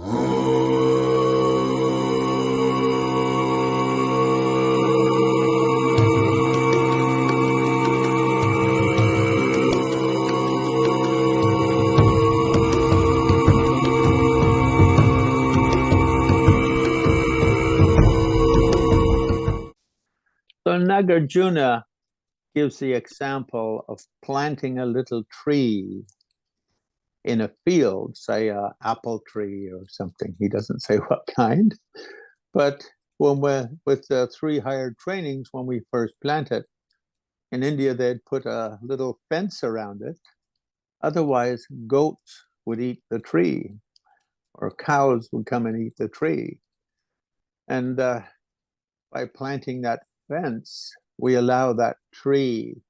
So Nagarjuna gives the example of planting a little tree in a field, say an apple tree or something. He doesn't say what kind, but when we're with the 3 higher trainings, when we first plant it, in India, they'd put a little fence around it. Otherwise, goats would eat the tree, or cows would come and eat the tree. And by planting that fence, we allow that tree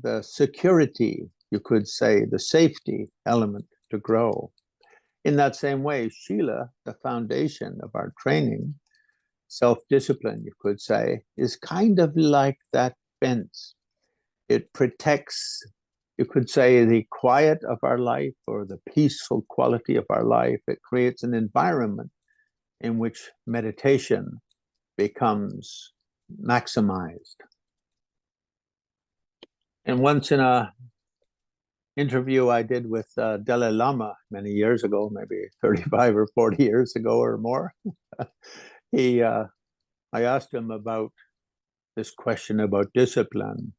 the security, you could say, the safety element to grow. In that same way, Shila, the foundation of our training, self-discipline, you could say, is kind of like that fence. It protects, you could say, the quiet of our life or the peaceful quality of our life. It creates an environment in which meditation becomes maximized. And once in a interview I did with Dalai Lama many years ago, maybe 35 or 40 years ago or more, I asked him about this question about discipline.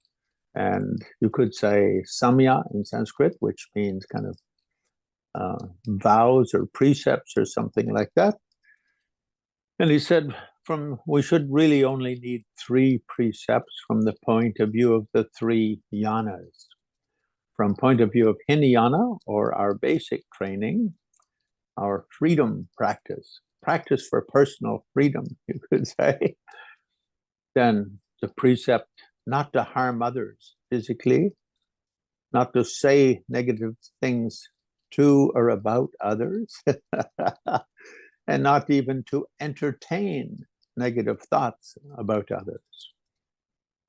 And you could say samya in Sanskrit, which means kind of vows or precepts or something like that. And he said, we should really only need 3 precepts from the point of view of the 3 yanas. From point of view of Hinayana, or our basic training, our freedom practice for personal freedom, you could say, then the precept not to harm others physically, not to say negative things to or about others, and not even to entertain negative thoughts about others.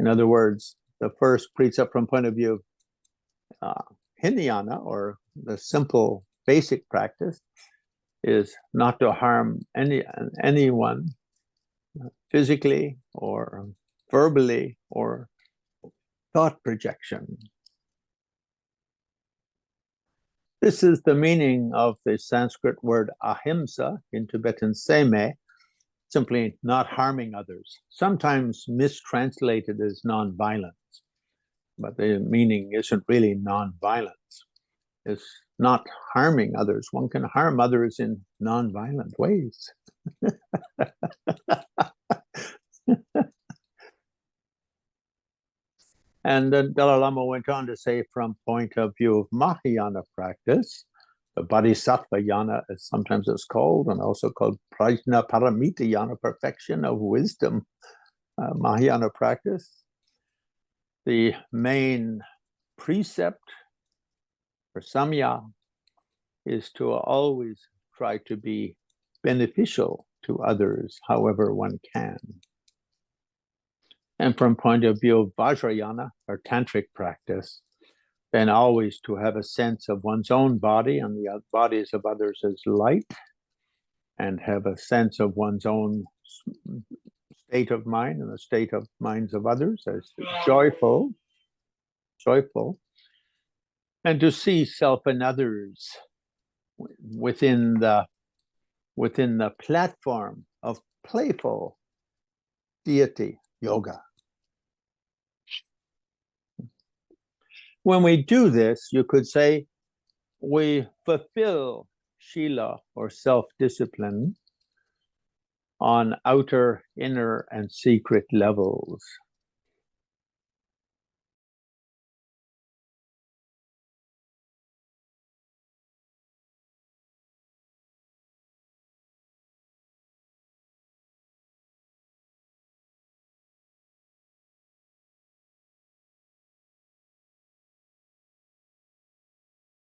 In other words, the first precept from point of view of Hinayana, or the simple basic practice, is not to harm anyone physically or verbally or thought projection. This is the meaning of the Sanskrit word ahimsa, in Tibetan seme, simply not harming others, sometimes mistranslated as nonviolence, but the meaning isn't really nonviolence. It's not harming others. One can harm others in nonviolent ways. And then Dalai Lama went on to say, from point of view of Mahayana practice, the Bodhisattva yana, as sometimes it's called, and also called Prajna Paramita yana, perfection of wisdom, Mahayana practice, the main precept for samya is to always try to be beneficial to others, however one can. And from point of view of Vajrayana, or tantric practice, then always to have a sense of one's own body and the bodies of others as light, and have a sense of one's own state of mind and the state of minds of others as joyful, and to see self and others within the platform of playful deity yoga. When we do this, you could say we fulfill Shila, or self-discipline, on outer, inner, and secret levels.